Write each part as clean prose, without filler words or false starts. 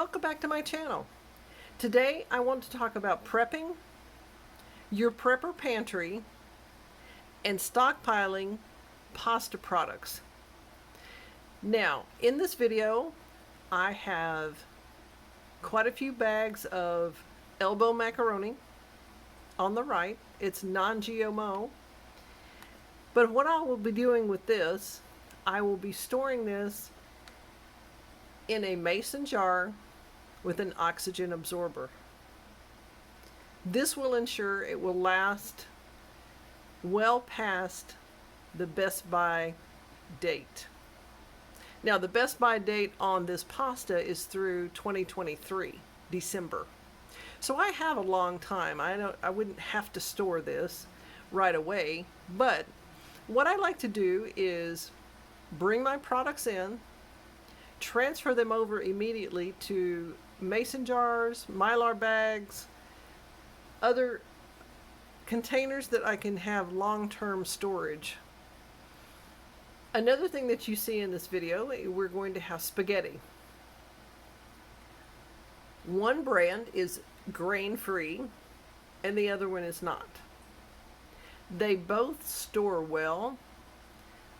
welcome back to my channel. Today I want to talk about prepping, your prepper pantry, and stockpiling pasta products. Now, in this video, I have quite a few bags of elbow macaroni on the right. It's non-GMO. But what I will be doing with this, I will be storing this in a mason jar with an oxygen absorber. This will ensure it will last well past the best by date. Now, the best by date on this pasta is through 2023, December. So I have a long time. I wouldn't have to store this right away, but what I like to do is bring my products in, transfer them over immediately to mason jars, Mylar bags, other containers that I can have long-term storage. Another thing that you see in this video, we're going to have spaghetti. One brand is grain-free and the other one is not. They both store well.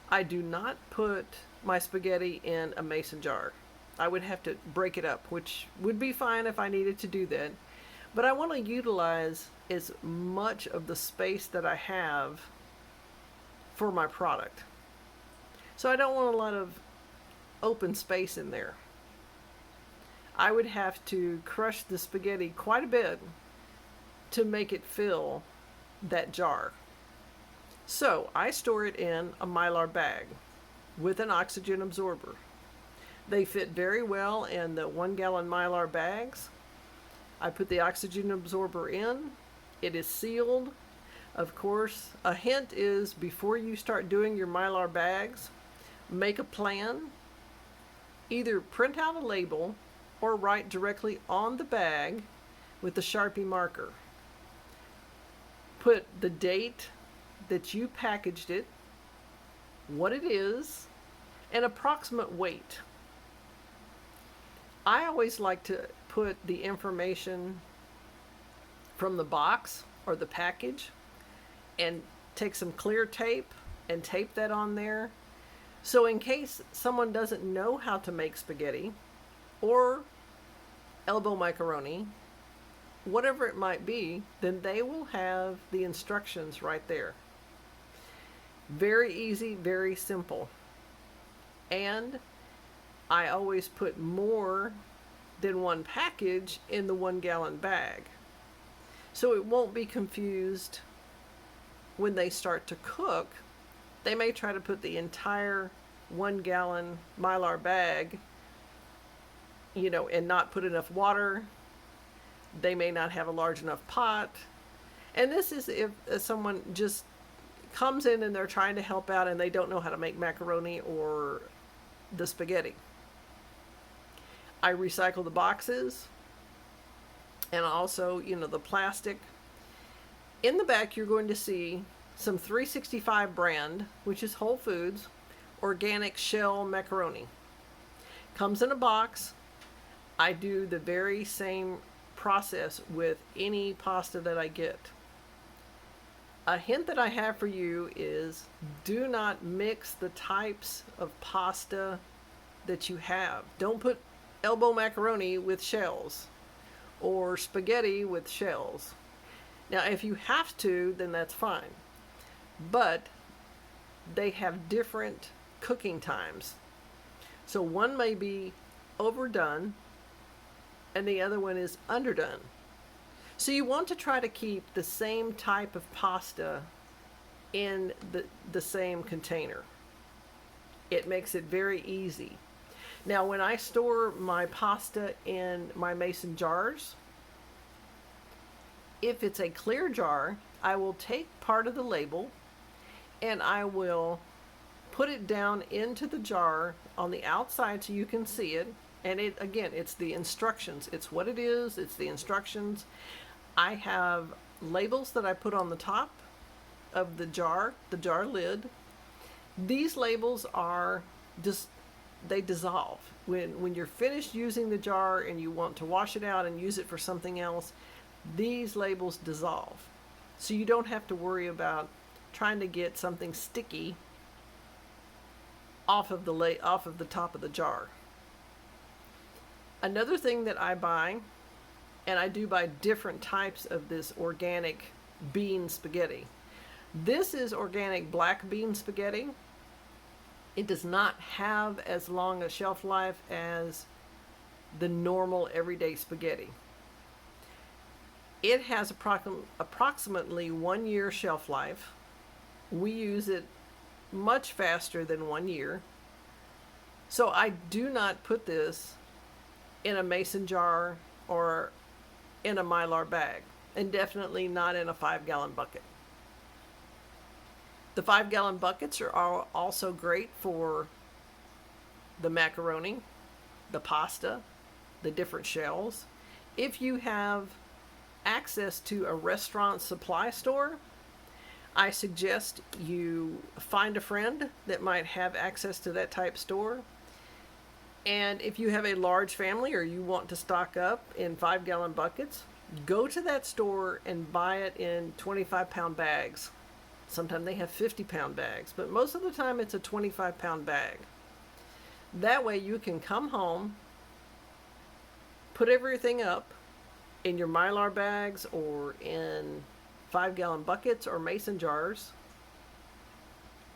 I do not put my spaghetti in a mason jar. I would have to break it up, which would be fine if I needed to do that. But I want to utilize as much of the space that I have for my product. So I don't want a lot of open space in there. I would have to crush the spaghetti quite a bit to make it fill that jar. So I store it in a Mylar bag with an oxygen absorber. They fit very well in the 1 gallon Mylar bags. I put the oxygen absorber in. It is sealed. Of course, a hint is before you start doing your Mylar bags, make a plan. Either print out a label or write directly on the bag with a Sharpie marker. Put the date that you packaged it, what it is, and approximate weight. I always like to put the information from the box or the package and take some clear tape and tape that on there. So in case someone doesn't know how to make spaghetti or elbow macaroni, whatever it might be, then they will have the instructions right there. Very easy, very simple. And I always put more than one package in the 1 gallon bag. So it won't be confused when they start to cook. They may try to put the entire 1 gallon Mylar bag, and not put enough water. They may not have a large enough pot. And this is if someone just comes in and they're trying to help out and they don't know how to make macaroni or the spaghetti. I recycle the boxes and also, the plastic. In the back, you're going to see some 365 brand, which is Whole Foods, organic shell macaroni. Comes in a box. I do the very same process with any pasta that I get. A hint that I have for you is do not mix the types of pasta that you have. Don't put elbow macaroni with shells or spaghetti with shells. Now, if you have to, then that's fine. But they have different cooking times. So one may be overdone and the other one is underdone. So you want to try to keep the same type of pasta in the same container. It makes it very easy. Now, when I store my pasta in my mason jars, if it's a clear jar, I will take part of the label and I will put it down into the jar on the outside so you can see it. And it's the instructions. It's what it is. It's the instructions. I have labels that I put on the top of the jar lid. These labels are just they dissolve. when you're finished using the jar and you want to wash it out and use it for something else, these labels dissolve. So you don't have to worry about trying to get something sticky off of the top of the jar. Another thing that I buy, and I do buy different types of this organic bean spaghetti. This is organic black bean spaghetti. It does not have as long a shelf life as the normal everyday spaghetti. It has approximately 1 year shelf life. We use it much faster than 1 year. So I do not put this in a mason jar or in a Mylar bag, and definitely not in a 5-gallon bucket. The 5-gallon buckets are also great for the macaroni, the pasta, the different shells. If you have access to a restaurant supply store, I suggest you find a friend that might have access to that type store. And if you have a large family or you want to stock up in 5-gallon buckets, go to that store and buy it in 25-pound bags. Sometimes they have 50-pound bags, but most of the time it's a 25-pound bag. That way you can come home, put everything up in your Mylar bags or in 5-gallon buckets or mason jars,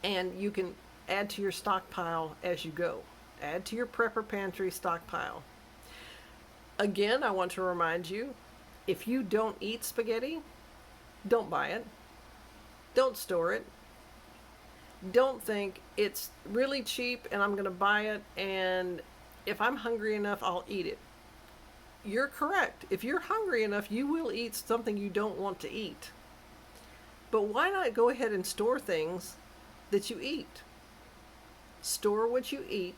and you can add to your stockpile as you go. Add to your prepper pantry stockpile. Again, I want to remind you, if you don't eat spaghetti, don't buy it. Don't store it. Don't think it's really cheap and I'm going to buy it, and if I'm hungry enough, I'll eat it. You're correct. If you're hungry enough, you will eat something you don't want to eat. But why not go ahead and store things that you eat? Store what you eat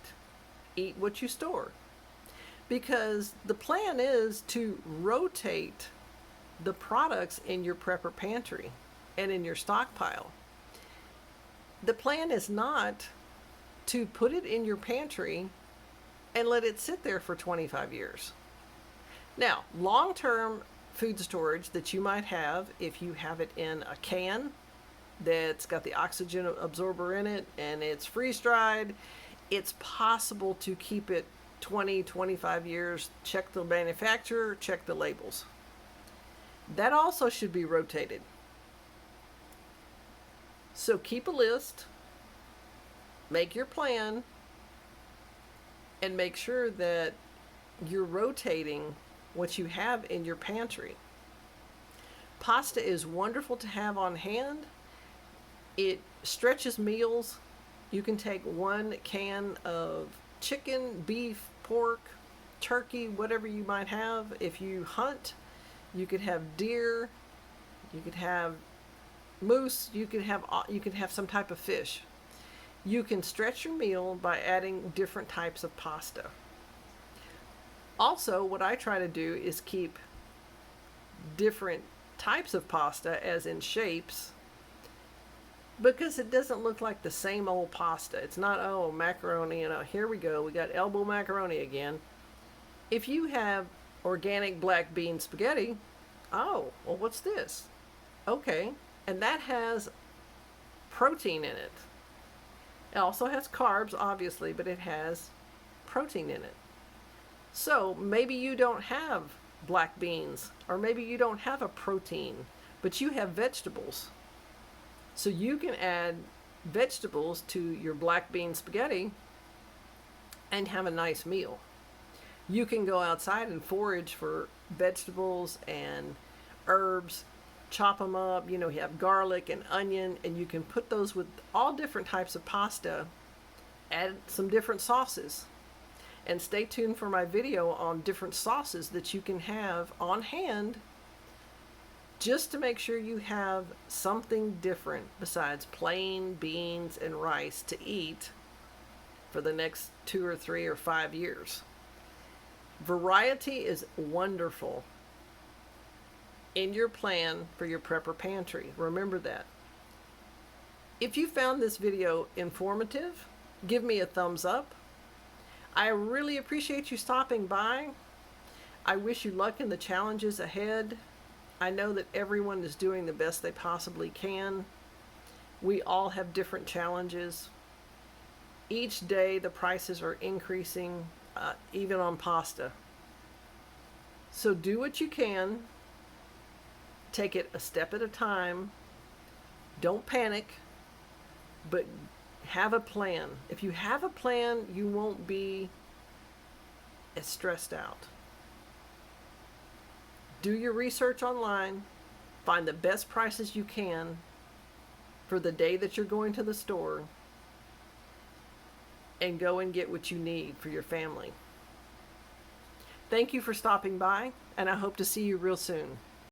what you store. Because the plan is to rotate the products in your prepper pantry and in your stockpile. The plan is not to put it in your pantry and let it sit there for 25 years. Now, long-term food storage that you might have, if you have it in a can that's got the oxygen absorber in it and it's freeze-dried, it's possible to keep it 20, 25 years. Check the manufacturer, check the labels. That also should be rotated. So keep a list, make your plan, and make sure that you're rotating what you have in your pantry. Pasta is wonderful to have on hand. It stretches meals. You can take 1 can of chicken, beef, pork, turkey, whatever you might have. If you hunt, you could have deer, you could have moose, you could have some type of fish. You can stretch your meal by adding different types of pasta. Also, what I try to do is keep different types of pasta, as in shapes, because it doesn't look like the same old pasta. It's not, oh, macaroni, here we go, we got elbow macaroni again. If you have organic black bean spaghetti, oh, well, what's this? Okay, and that has protein in it. It also has carbs, obviously, but it has protein in it. So maybe you don't have black beans, or maybe you don't have a protein, but you have vegetables. So you can add vegetables to your black bean spaghetti and have a nice meal. You can go outside and forage for vegetables and herbs, chop them up. You have garlic and onion, and you can put those with all different types of pasta, add some different sauces. And stay tuned for my video on different sauces that you can have on hand, just to make sure you have something different besides plain beans and rice to eat for the next 2 or 3 or 5 years. Variety is wonderful in your plan for your prepper pantry. Remember that. If you found this video informative, give me a thumbs up. I really appreciate you stopping by. I wish you luck in the challenges ahead. I know that everyone is doing the best they possibly can. We all have different challenges. Each day the prices are increasing, even on pasta. So do what you can. Take it a step at a time. Don't panic, but have a plan. If you have a plan, you won't be as stressed out. Do your research online. Find the best prices you can for the day that you're going to the store, and go and get what you need for your family. Thank you for stopping by, and I hope to see you real soon.